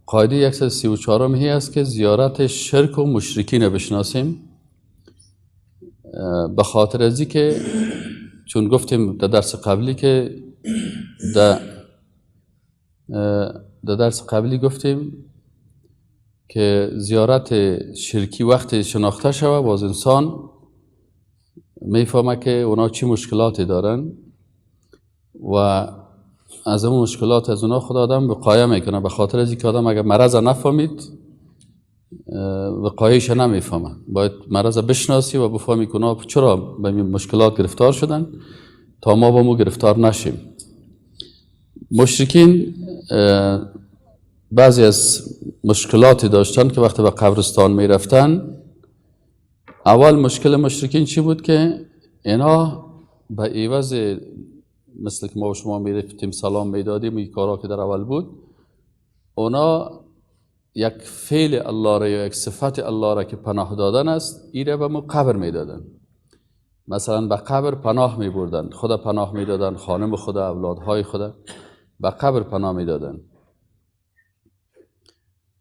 قاعده 134 هی است که زیارت شرک و مشرکین بشناسیم، به خاطر ازی که چون گفتیم در درس قبلی که در درس قبلی گفتیم که زیارت شرکی وقتی شناخته شوه باز انسان میفهمه که اونا چی مشکلاتی دارن و از اون مشکلات از اونا خدا آدم وقایه میکنه. به خاطر از اینکه آدم اگر مرض نفهمید وقایهش نمیفهمه، باید مرض بشناسی و بفهمی که اونا چرا به این مشکلات گرفتار شدن تا ما با مو گرفتار نشیم. مشرکین بعضی از مشکلاتی داشتن که وقتی به قبرستان می رفتن، اول مشکل مشرکین چی بود که اینا به عوض مثل که ما و شما می رفتیم سلام می دادیم این کارا که در اول بود، اونا یک فعل الله را یا یک صفت الله را که پناه دادن است این را به ما قبر می دادن. مثلا به قبر پناه می بردن، خدا پناه می دادن، خانم خدا، اولادهای خدا به قبر پناه می دادن.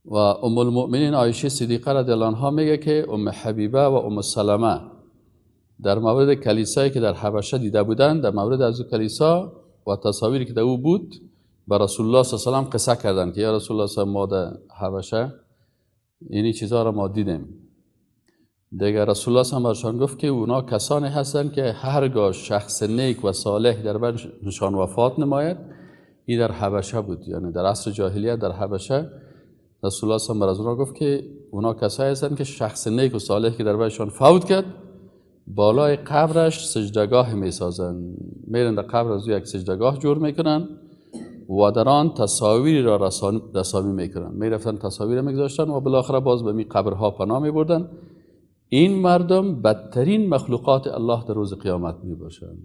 و ام المؤمنین عایشه صدیقه رضی الله عنها میگه که ام حبیبه و ام سلمه در مورد کلیسایی که در حبشه دیده بودن، در مورد از کلیسا و تصاویری که در او بود با رسول الله صلی الله علیه و آله قصه کردن که یا رسول الله صلی الله علیه و آله ما در حبشه اینی چیزا را ما دیدیم. دیگه رسول الله صلی الله علیه و آله برشان گفت که اونا کسانی هستن که هرگاه شخص نیک و صالح در بینشان وفات نماید، این در حبشه بود، یعنی در عصر جاهلیت در حبشه رسول الله صلی الله علیه و آله گفت که اونا کسایی هستن که شخص نیک و صالح که در بینشان فوت کرد بالای قبرش سجدگاه میسازن، میرن در قبر از یک سجدگاه جور میکنن و در آن تصاویری را رسامی میکنن، میرفتن تصاویر میگذاشتن و بالاخره باز به می قبرها پناه میبردن. این مردم بدترین مخلوقات الله در روز قیامت میباشند،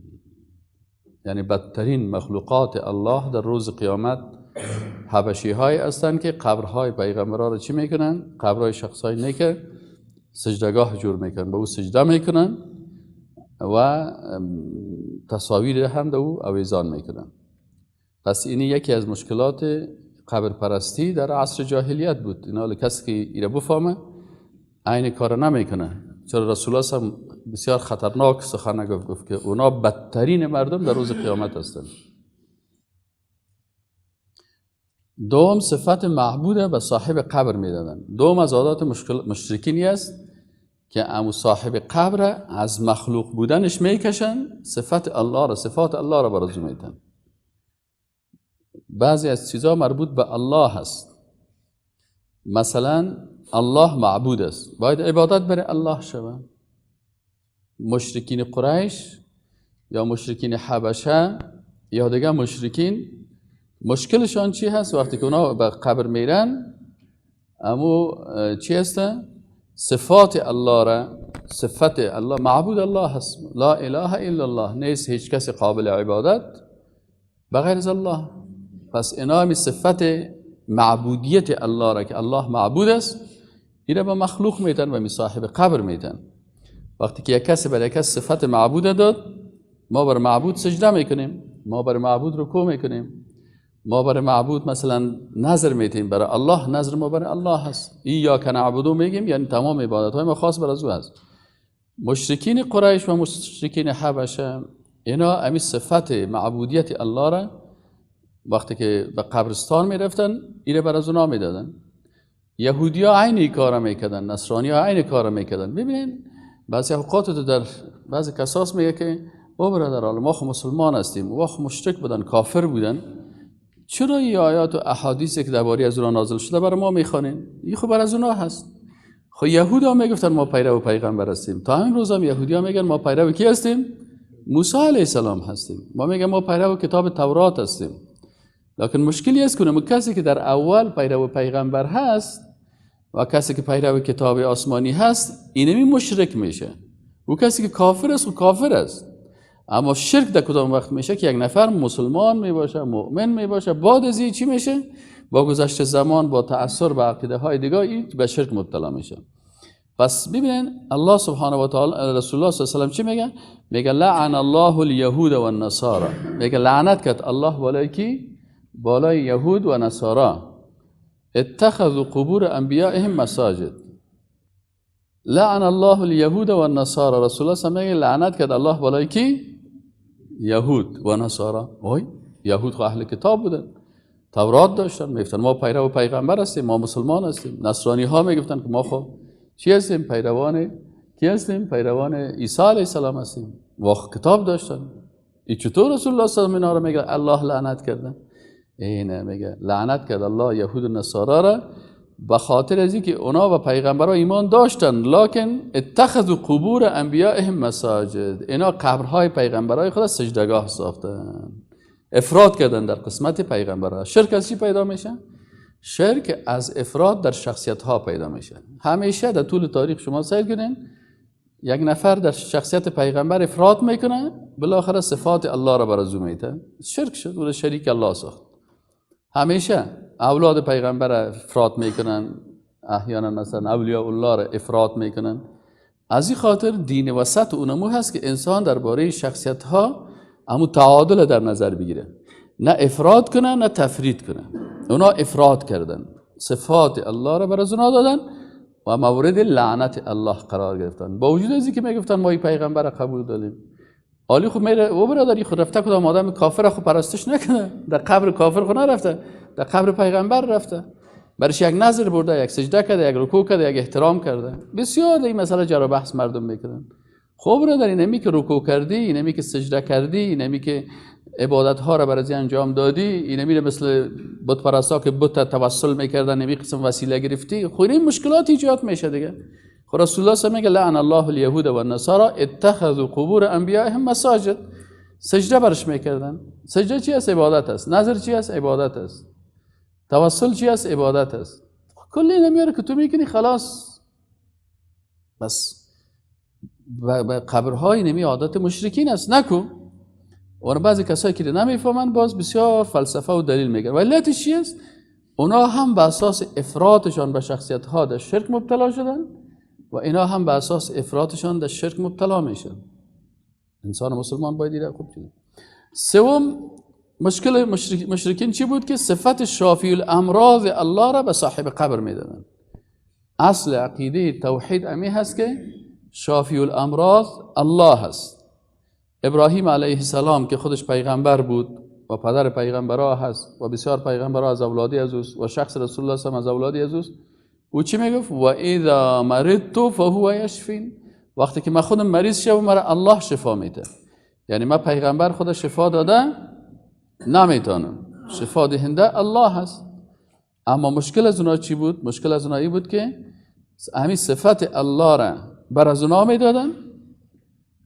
یعنی بدترین مخلوقات الله در روز قیامت حبشی های هستند که قبرهای پیغمبران را چی میکنن؟ قبرهای شخصای نیک سجدگاه جور میکنن، به او سجده میکنن و تصاویر هم در او آویزان میکنن. پس این یکی از مشکلات قبر پرستی در عصر جاهلیت بود. اینا کسی که ایره بفهمه این کار نمیکنه، چرا رسول الله هم بسیار خطرناک سخن گفت که اونا بدترین مردم در روز قیامت هستند. دوم صفت معبود به صاحب قبر میدادن. دوم از عادات مشرکینی است که امو صاحب قبر از مخلوق بودنش میکشن، صفات الله را برازو میتن. بعضی از چیزا مربوط به الله هست، مثلا الله معبود است، باید عبادت برای الله شود. مشرکین قریش یا مشرکین حبشه یا دیگه مشرکین مشکلشان چی هست؟ وقتی که اونا به قبر میرن امو چی هست؟ صفات الله را، صفت الله معبود الله هست، لا اله الا الله، نیست هیچ کسی قابل عبادت بغیر از الله. پس اینا همی صفت معبودیت الله را که الله معبود است این را به مخلوق میتن و می صاحب قبر میتن. وقتی که یک کسی برای کسی صفت معبود داد، ما بر معبود سجده میکنیم، ما بر معبود رکوع میکنیم، ما برای معبود مثلا نظر میتیم برای الله، نظر ما برای الله هست، ایاک نعبدو میگیم، یعنی تمام عبادت های ما خاص برای او هست. مشرکین قریش و مشرکین حبشه اینا امی صفت معبودیت الله را وقتی که به قبرستان میرفتن ایره برای اونا میدادن. یهودی ها عین کارا میکردن، نصرانی ها عین کارا میکردن. ببینین بعضی اوقات تو در بعضی قصص میگه که او برادر ما خو مسلمان هستیم، و خو مشرک بودن، کافر بودن، چرا این آیات و احادیثی که درباره از اونا نازل شده برای ما میخوانین؟ این خب برای از اونا هست. خب یهودیا میگفتن ما پیرو پیغمبر هستیم، تا همین روز هم یهودیا میگن ما پیرو کی هستیم؟ موسی علیه السلام هستیم. ما میگیم ما پیرو کتاب تورات هستیم. لکن مشکلی است که کسی که در اول پیرو پیغمبر هست و کسی که پیرو کتاب آسمانی هست اینمی مشرک میشه. و کسی که کافر است و کافر است. اما شرک در کدام وقت میشه که یک نفر مسلمان میباشه، مؤمن میباشه، بعد از این چی میشه؟ با گذشت زمان با تأثیر به عقیده های دیگه این به شرک مبتلا میشه. پس ببینین الله سبحانه و تعالی رسول الله صلی الله علیه و سلم چی میگه؟ میگه لعن الله الیهود و النصارى، میگه لعنت کرد الله بالای کی؟ بالای یهود و نصارا. اتخذوا قبور انبیائهم مساجد. لعن الله اليهود و النصارى. رسول الله صلی الله علیه و لعنت کرد الله بالای کی؟ یهود و نصارا. وای یهود خو اهل کتاب بودن، تورات داشتن، میگفتن ما پیرو پیغمبر هستیم، ما مسلمان هستیم. نصرانی ها میگفتن که ما خو چی هستیم؟ پیروان کی هستیم؟ پیروان عیسی علیه السلام هستیم. واخ کتاب داشتن. این چطور رسول الله صلی الله علیه و آله میگه الله لعنت کرده؟ اینه میگه لعنت کرد الله یهود و نصارا را به خاطر از اینکه اونا و پیغمبرها ایمان داشتن لکن اتخذوا قبور انبیائهم مساجد. اینا قبرهای پیغمبرهای خود سجدگاه ساختن، افراد کردن در قسمت پیغمبرها. شرک از چی پیدا میشه؟ شرک از افراد در شخصیت ها پیدا میشه. همیشه در طول تاریخ شما سیر کنین یک نفر در شخصیت پیغمبر افراد میکنه، بالاخره صفات الله را برازو میده، شرک شد و شریک الله ساخت. همیشه اولاد پیغمبر افراد میکنن، احیانا مثلا اولیاء الله را افراد میکنن. از این خاطر دین وسط و اونمو هست که انسان درباره شخصیت ها همون تعادل در نظر بگیره، نه افراد کنه نه تفرید کنه. اونا افراد کردن، صفات الله را برای اونا دادن و مورد لعنت الله قرار گرفتن. با وجود از اینکه میگفتن ما این پیغمبر را قبول داریم، عالی خب میره و برادری خود رفته کدام آدم کافر خود پرستش نکنه، در قبر کافر خود نرفته، در قبر پیغمبر رفته، برش یک نظر برده، یک سجده کرده، یک رکوع کرده، یک احترام کرده. بسیار این مسئله جر بحث مردم میکنن. خب برادری نمی که رکوع کردی، نمی که سجده کردی، نمی که عبادت ها را برای انجام دادی، این نمی مثل بت پرستا که بت توسل میکردن نمی قسم وسیله گرفتی، خب این مشکلات ایجاد میشه دیگه. خب رسول الله صلی الله علیه و آله میگه لعن الله الیهود و النصارى اتخذوا قبور انبیائهم مساجد. سجده برش میکردن. سجده چی است؟ عبادت است. نظر چی است؟ عبادت است. توسل چی است؟ عبادت است. کلی نمیاره که تو میکنی خلاص بس قبرهای نمی عادت مشرکین است نکو. و بعضی کسایی که نمیفهمن باز بسیار فلسفه و دلیل میگن. و علتش چی است؟ اونا هم به اساس افراطشان به شخصیت ها در شرک مبتلا شدن و اینا هم به اساس افراطشان در شرک مبتلا میشن. انسان مسلمان باید دیده خوب چیزه. سوم مشکل مشرکین چی بود؟ که صفت شافی الامراض الله را به صاحب قبر میدادن. اصل عقیده توحید امی هست که شافی الامراض الله هست. ابراهیم علیه السلام که خودش پیغمبر بود و پدر پیغمبرها هست و بسیار پیغمبرها از اولادی از اوست و شخص رسول الله صلی الله علیه و از اولادی از اوست، او چی میگفت؟ و اذا مرضت فهو یشفین. وقتی که من خودم مریض شدم مرا الله شفا میده. یعنی من پیغمبر خود شفا داده نمیتونم، شفا دهنده الله هست. اما مشکل از اونا چی بود؟ مشکل از اونا ای بود که همین صفت الله را بر از اونا میدادن.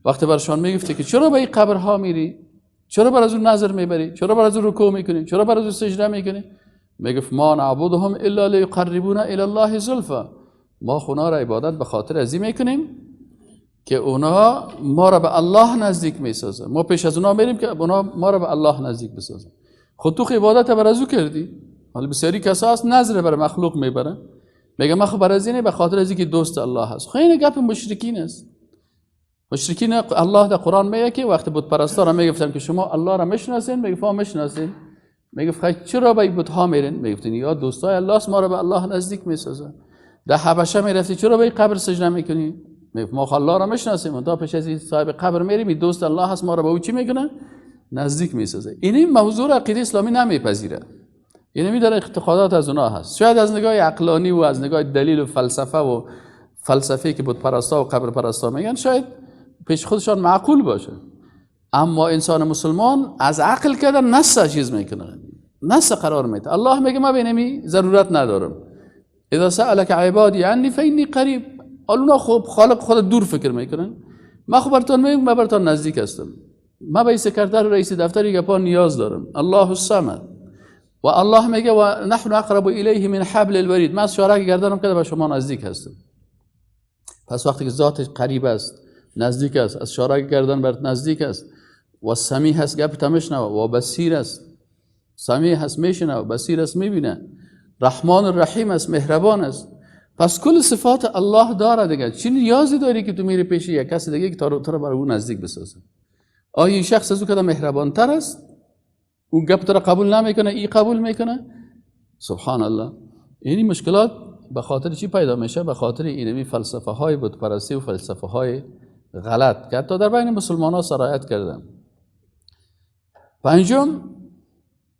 وقتی برشان میگفتی که چرا به این قبرها میری؟ چرا بر از اون نظر میبری؟ چرا بر از اون رکوع میکنی؟ چرا بر از اون سجده میکنی؟ میگفت ما نعبدهم الا لیقربونا الی الله زلفا. ما اونا را عبادت به خاطر ازی میکنیم که اونا ما را به الله نزدیک میسازن. ما پیش از اونا میریم که اونا ما را به الله نزدیک بسازن. خود تو عبادت بر از او کردی. حالا بسیاری کسا هست نظر بر مخلوق میبرن، میگه من خب بر از اینه به خاطر ازی که دوست الله هست. خب این گپ مشرکین است. مشرکین الله در قرآن میگه که وقتی بت پرستا را میگفتن که شما الله را میشناسین، میگه ما میشناسین. میگه خب چرا به بت ها میرین؟ میگفتین یا دوستای الله است ما را به الله نزدیک میسازن. در حبشه میرفتی چرا به قبر سجده میکنی؟ میگه ما الله را میشناسیم، تا پیش از صاحب قبر میریم، این دوست الله هست ما را به او چی میکنه؟ نزدیک میسازه. این موضوع عقیده اسلامی نمیپذیره. یعنی میداره اعتقادات از اونها هست. شاید از نگاه عقلانی و از نگاه دلیل و فلسفه که بت پرستا و قبر پرستا میگن شاید پیش خودشان معقول باشه. اما انسان مسلمان از عقل کردن نص چیز میکنه، نص قرار میده. الله میگه ما بینمی ضرورت ندارم. اذا سألك عبادی عنی فإنی قریب. اونا خوب خالق خود دور فکر میکنن. من خب براتون میگم من براتون نزدیک هستم. من به سکرتر رئیس دفتر گپا نیاز دارم. الله الصمد. و الله میگه و نحن اقرب الیه من حبل الورید. من از شارک گردنم که به شما نزدیک هستم. پس وقتی که ذاتش قریب است، نزدیک است، از شارک گردن برات نزدیک است و سمیع هست گپ تمش نه و بصیر است، سمیع هست میشنه و بصیر است میبینه، رحمان الرحیم است، مهربان است. پس کل صفات الله داره دیگه. چی نیازی داری که تو میری پیش یک کسی دیگه که تو را برای اون نزدیک بسازه؟ آیا این شخص از او که مهربان تر است؟ اون گپ تو را قبول نمیکنه، ای قبول میکنه؟ سبحان الله. این مشکلات به خاطر چی پیدا میشه؟ به خاطر اینمی فلسفه های بتپرستی و فلسفه های غلط که حتی در بین مسلمان ها سرایت کردن. پنجم،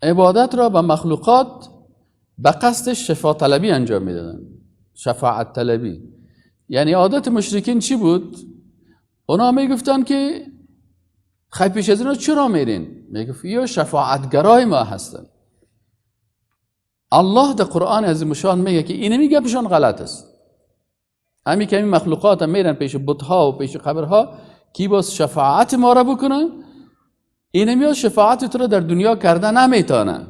عبادت را به مخلوقات به قصد شفاعت طلبی انجام میدادن. شفاعت طلبی یعنی عادت مشرکین چی بود؟ اونا میگفتن که خیلی پیش از اینا چرا میرین؟ میگفت یا شفاعتگرای ما هستن. الله در قرآن عظیم شان میگه که اینمی گپشان غلط است. همین که این مخلوقات هم میرن پیش بتها و پیش قبرها کی باز شفاعت ما را بکنن، اینمی شفاعت تو را در دنیا کرده نمیتونه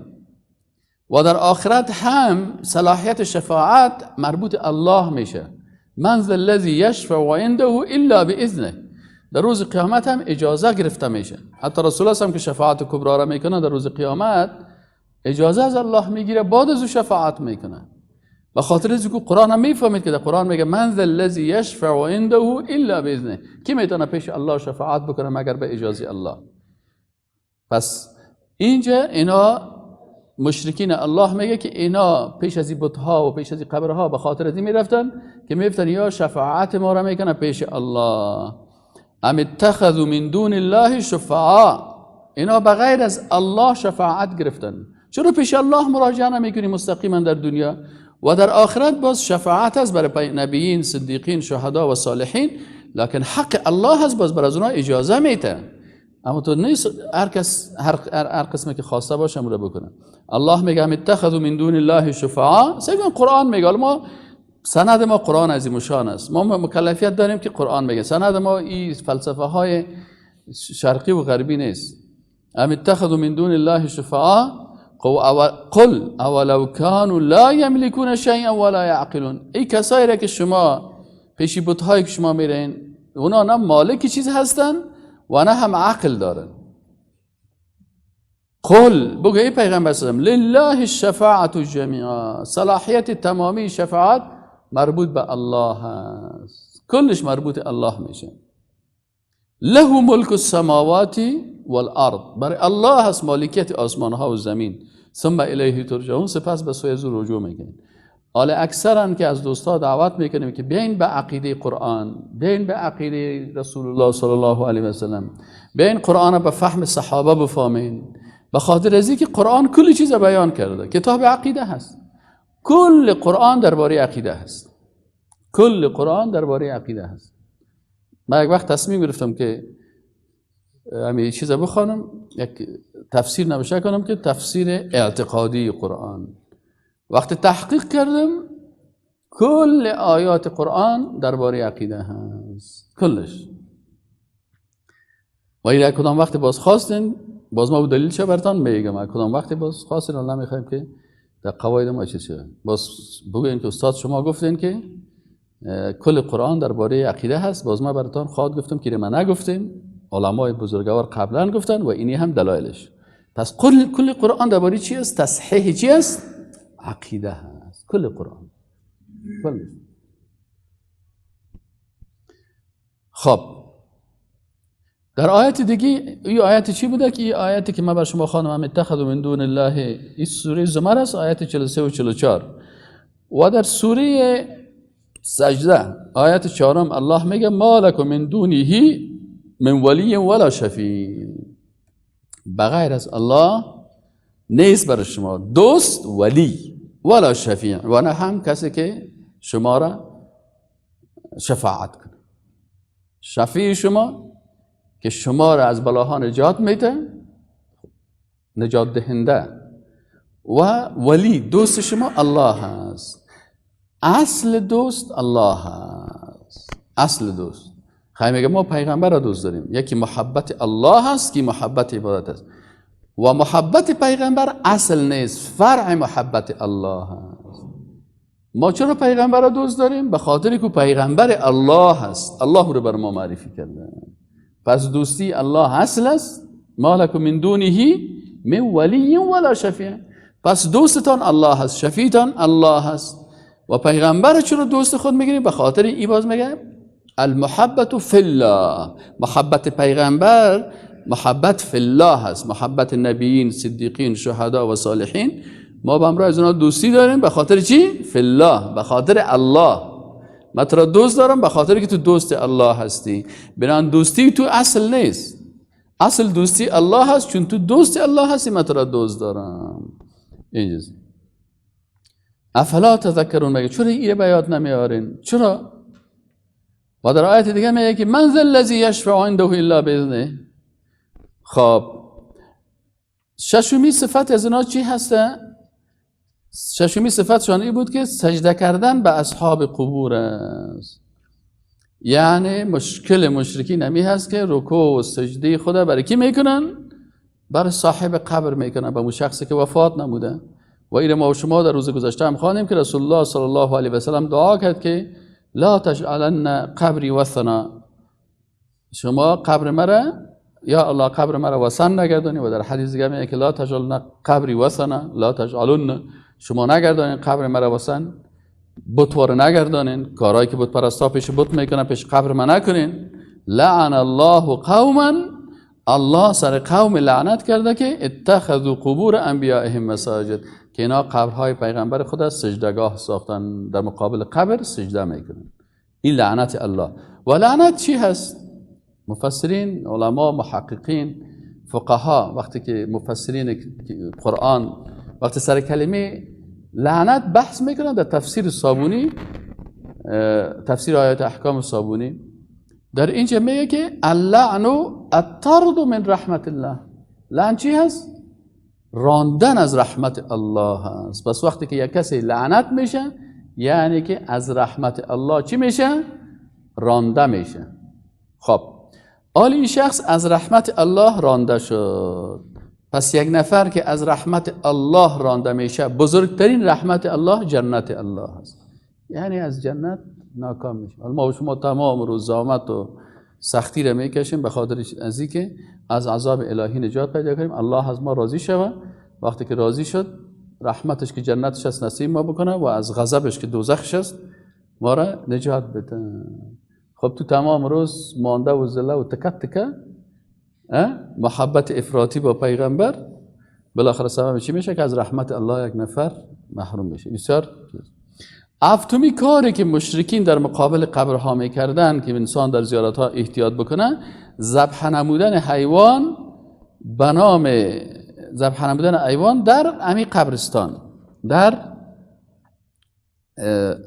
و در آخرت هم صلاحیت شفاعت مربوط الله میشه. من ذا الذی یشفع عنده الا باذنه. در روز قیامت هم اجازه گرفته میشه. حتی رسول الله هم که شفاعت کبری را میکنه در روز قیامت اجازه از الله میگیره، بعد از او شفاعت میکنه. به خاطر از اینکه قرآن هم میفهمید که در قرآن میگه من ذا الذی یشفع عنده الا باذنه. کی میتونه پیش الله شفاعت بکنه مگر به اجازه الله؟ پس اینجا اینا مشرکین الله میگه که اینا پیش از این بتها و پیش از این قبرها به خاطر از این میرفتن که میفتن یا شفاعت ما را میکنه پیش الله. ام اتخذوا من دون الله شفعاء. اینا بغیر از الله شفاعت گرفتن. چرا پیش الله مراجعه نمیکنی مستقیما در دنیا و در آخرت باز شفاعت هست برای نبیین، صدیقین، شهدا و صالحین، لکن حق الله هست باز برای از اونها اجازه میده. اما تو نیست هر کس هر قسمی که خواسته باشه امر بکنه. الله میگه ام اتخذوا من دون الله شفعاء. سیدن قرآن میگه، ما سند ما قرآن عظیم الشان است، ما مکلفیت داریم که قرآن میگه، سند ما این فلسفه های شرقی و غربی نیست. ام اتخذوا من دون الله شفعاء قل اولو كانوا لا يملكون شيئا ولا يعقلون. ای کسایی را که شما پیشی بت‌هایی که شما میرین اونا نه مالک چیز هستن و نه هم عقل دارن. قل بگو ای پیغمبر صلی الله علیه و آله لله الشفاعة جمیعا. صلاحیت تمامی شفاعت مربوط به الله هست، کلش مربوط الله میشه. له ملک السماوات والارض. برای الله هست مالکیت آسمان ها و زمین. ثم الیه ترجعون. سپس به سوی او رجوع میکنید. حالا اکثرا که از دوستا دعوت میکنیم که بیاین به عقیده قرآن، بیاین به عقیده رسول الله صلی الله علیه و سلم، بیاین قرآن به فهم صحابه بفهمین. به خاطر از اینکه قرآن کلی چیز بیان کرده. کتاب عقیده هست، کل قرآن درباره عقیده هست، کل قرآن درباره عقیده هست. من یک وقت تصمیم گرفتم که همین چیزا بخوانم، یک تفسیر نوشته کنم که تفسیر اعتقادی قرآن. وقتی تحقیق کردم کل آیات قرآن درباره عقیده هست، کلش. و اگر کدام وقتی باز خواستین باز ما دلیل چه براتون میگم، کدام وقتی باز خواستین الله میخوایم که در قواعد ما چه چه باز بگوین که استاد شما گفتین که کل قرآن درباره عقیده هست، باز ما براتون خواهد گفتم که ما نگفتیم، علمای بزرگوار قبلا گفتن و اینی هم دلایلش. پس کل قرآن درباره چی است؟ تصحیح چی است؟ عقیده هست. کل قرآن کل. خب در آیت دیگه، این آیت چی بوده که این آیتی که من بر شما خواندم ام اتخذوا من دون الله، این سوره زمر است، آیت 43 و 44. و در سوره سجده آیت 4 الله میگه ما لکم من دونه من ولی ولا شفیع. بغیر از الله نیست برای شما دوست، ولی، ولا شفیع، و نه هم کسی که شما را شفاعت کنه. شفیع شما که شما را از بلاها نجات میده، نجات دهنده، و ولی دوست شما الله هست. اصل دوست الله هست، اصل دوست. خیلی میگه ما پیغمبر را دوست داریم، یکی محبت الله هست که محبت عبادت است، و محبت پیغمبر اصل نیست، فرع محبت الله هست. ما چرا پیغمبر را دوست داریم؟ به خاطر که پیغمبر الله هست، الله رو بر ما معرفی کرده. پس دوستی الله اصل است. ما لکم من دونه من ولی ولا شفیع. پس دوستتان الله هست، شفیعتان الله هست. و پیغمبر چرا دوست خود میگیریم؟ به خاطر این باز میگه المحبت فی الله. محبت پیغمبر محبت فی الله هست، محبت نبیین، صدیقین، شهدا و صالحین ما با امرای از اونا دوستی داریم به خاطر چی؟ فی الله، به خاطر الله. من تو را دوست دارم به خاطر که تو دوست الله هستی. بنان دوستی تو اصل نیست، اصل دوستی الله هست، چون تو دوست الله هستی من تو را دوست دارم. اینجاست. افلا تذکرون، مگه چرا اینو به یاد نمیارین؟ چرا؟ و در آیت دیگه میگه که من ذا الذی یشفع عنده الا باذنه. خب ششمی صفت از اینا چی هسته؟ ششمی صفتشان این بود که سجده کردن به اصحاب قبور است. یعنی مشکل مشرکین همی هست که رکوع و سجده خدا برای کی میکنن؟ برای صاحب قبر میکنن، به اون شخصی که وفات نموده. و این ما و شما در روز گذشته هم خوانیم که رسول الله صلی الله علیه و سلم دعا کرد که لا تجعلن قبری وثنا، شما قبر مرا یا الله قبر مرا وثن نگردانی. و در حدیث دیگه میگه که لا تجعلن قبری وثنا، لا تجعلن، شما نگردانین قبر مرا وثن، بتوار نگردانین، کارهایی که بت پرستا پیش بت میکنن پیش قبر من نکنین. لعن الله قوما، الله سر قوم لعنت کرده که اتخذوا قبور انبیائهم مساجد، که اینا قبرهای پیغمبر خدا سجدگاه ساختن، در مقابل قبر سجده میکنن. این لعنت الله. و لعنت چی هست؟ مفسرین، علما، محققین، فقها وقتی که مفسرین قرآن وقتی سر کلمه لعنت بحث میکنن در تفسیر صابونی، تفسیر آیات احکام صابونی، در اینجا میگه که اللعن الطرد من رحمت الله. لعن چی هست؟ راندن از رحمت الله هست. پس وقتی که یک کسی لعنت میشه یعنی که از رحمت الله چی میشه؟ رانده میشه. خب آل این شخص از رحمت الله رانده شد. پس یک نفر که از رحمت الله رانده میشه، بزرگترین رحمت الله جنت الله هست، یعنی از جنت ناکام میشه. ما و شما تمام روز زحمت و سختی رو میکشیم به خاطر از اینکه از عذاب الهی نجات پیدا کنیم. الله از ما راضی شود، وقتی که راضی شد رحمتش که جنتش است نصیب ما بکنه و از غضبش که دوزخش است ما را نجات بده. خب تو تمام روز مانده و زله و تکت تکه محبت افراطی با پیغمبر، بالاخره سبب چی میشه که از رحمت الله یک نفر محروم میشه. بسیار هفتمی کاری که مشرکین در مقابل قبرها میکردن که انسان در زیارتها احتیاط بکنه، ذبح نمودن حیوان به نام ذبح نمودن حیوان در امی قبرستان، در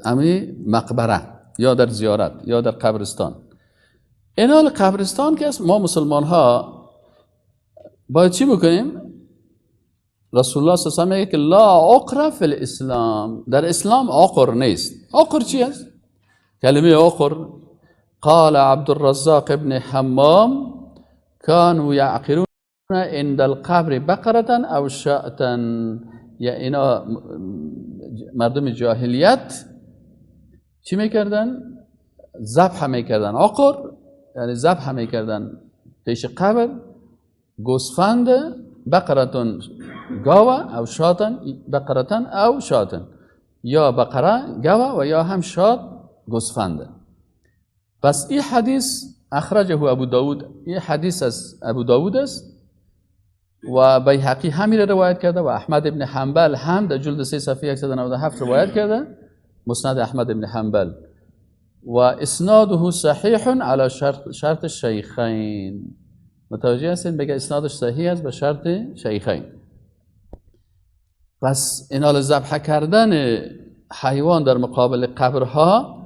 امی مقبره یا در زیارت یا در قبرستان. اینال قبرستان که ما مسلمان ها باید چی بکنیم؟ رسول الله صلی الله علیه و آله میگه که لا عقر فی الاسلام، در اسلام عقر نیست. عقر چی است؟ کلمه عقر، قال عبد الرزاق ابن حمام كانوا يعقرون عند القبر بقرة او شاة. یا اینا مردم جاهلیت چی میکردن؟ ذبح میکردن. عقر یعنی ذبح میکردن پیش قبر گوسفند، بقرتون گاوه او شاتن، بقرتن او شاتن، یا بقره گاوه و یا هم شات گوسفند. پس این حدیث اخرجه ابو داود، این حدیث از ابو داود است و بیهقی همین روایت کرده و احمد ابن حنبل هم در جلد 3 صفحه 197 روایت کرده، مسند احمد ابن حنبل، و اسناده صحیح علی شرط الشیخین. متوجه هستین؟ بگه اسنادش صحیح است به شرط شیخین. پس اینال ذبح کردن حیوان در مقابل قبرها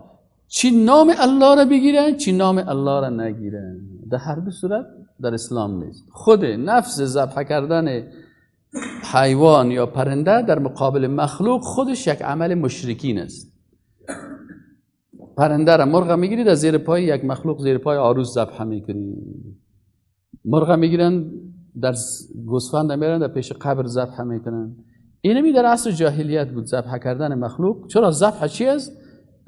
چی نام الله را بگیرن چی نام الله را نگیرن، در هر دو صورت در اسلام نیست. خود نفس ذبح کردن حیوان یا پرنده در مقابل مخلوق خودش یک عمل مشرکین است. پرنده را مرغ میگیرید از زیر پای یک مخلوق، زیر پای عروس ذبح میکنید. مرغ میگیرن در گوسفند میرن در پیش قبر ذبح میکنن. اینمی در عصر جاهلیت بود ذبح کردن مخلوق. چرا؟ ذبح چی است؟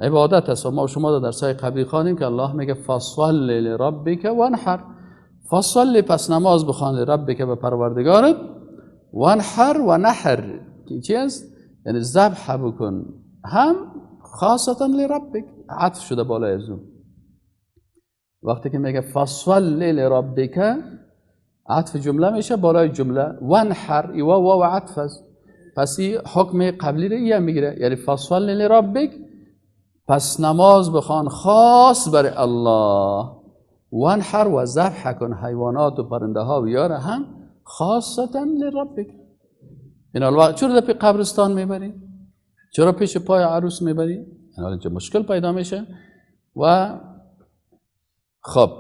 عبادت است. ما و شما در سای قبلی خوانیم که الله میگه فصل لربک وانحر. فصل پس نماز بخوان لربک به پروردگارت، وانحر و نحر چی است؟ یعنی ذبح بکن هم خاصتا لربک، عطف شده بالای از اون. وقتی که میگه فصل لربک عطف جمله میشه بالای جمله، وانحر ایوا و عطف است. پس این حکم قبلی رو یه میگیره، یعنی فصل لربک، پس نماز بخوان خاص برای الله، وانحر و ذبح کن حیوانات و پرنده ها و یاره هم خاصتا لربک. این الوقت چرا در قبرستان میبری؟ چرا پیش پای عروس میبری؟ این اینجا مشکل پیدا میشه. و خب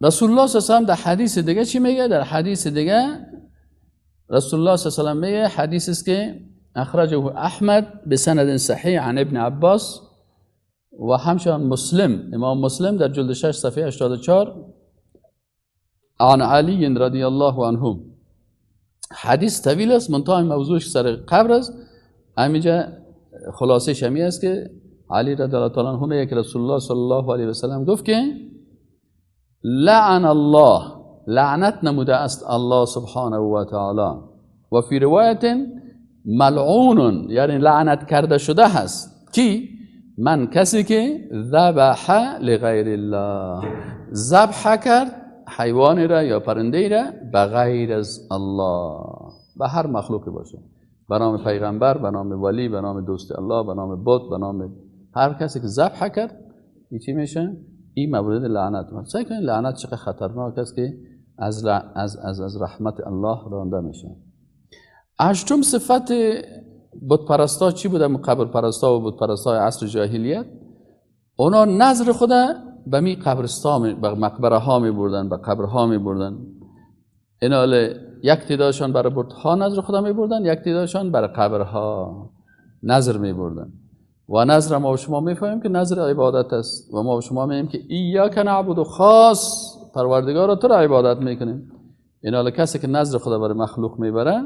رسول الله صلی الله علیه و در حدیث دیگه چی میگه؟ در حدیث دیگه رسول الله صلی الله علیه و میگه، حدیث است که اخرجه احمد بسند صحیح عن ابن عباس و همچنان مسلم، امام مسلم در جلد 6 صفحه 84 عن علی رضی الله عنه. حدیث طویل است، منتها موضوعش سر قبر است. همینجا خلاصه شمی است که علی رضی الله تعالی عنه میگه که رسول الله صلی الله علیه و سلم گفت که لعن الله، لعنت نموده است الله سبحانه و تعالی، و فی روایت ملعون، یعنی لعنت کرده شده هست کی؟ من کسی که ذبح لغیر الله، ذبح کرد حیوانی را یا پرنده را به غیر از الله، به هر مخلوقی باشه، به نام پیغمبر، به نام ولی، به نام دوست الله، به نام بت، به نام هر کسی که ذبح کرد، این چی میشه؟ این مورد لعنت میشه. سعی کنید لعنت چقدر خطرناک است که از رحمت الله رانده میشه. هشتم صفت بت پرستا چی بوده؟ قبر پرستا و بت پرستا عصر جاهلیت، اونا نظر خدا به می قبرستان، به مقبره ها می بردن، به قبر ها می بردن. اینا یک تعدادشان برای بت ها نظر خدا می بردن، یک تعدادشان برای قبر ها نظر می بردن. و نظر ما و شما می فهمیم که نظر عبادت است، و ما و شما می که ایاک نعبد، خاص پروردگار را تو را عبادت میکنیم. اینا کسی که نظر خدا برای مخلوق میبره،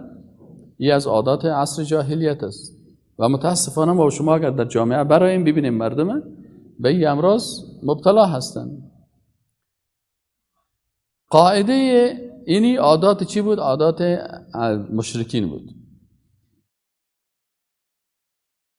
این از عادات عصر جاهلیت است. و متاسفانه ما و شما اگر در جامعه برایم ببینیم مردم به این امراض مبتلا هستند. قاعده اینی عادات چی بود؟ عادات مشرکین بود.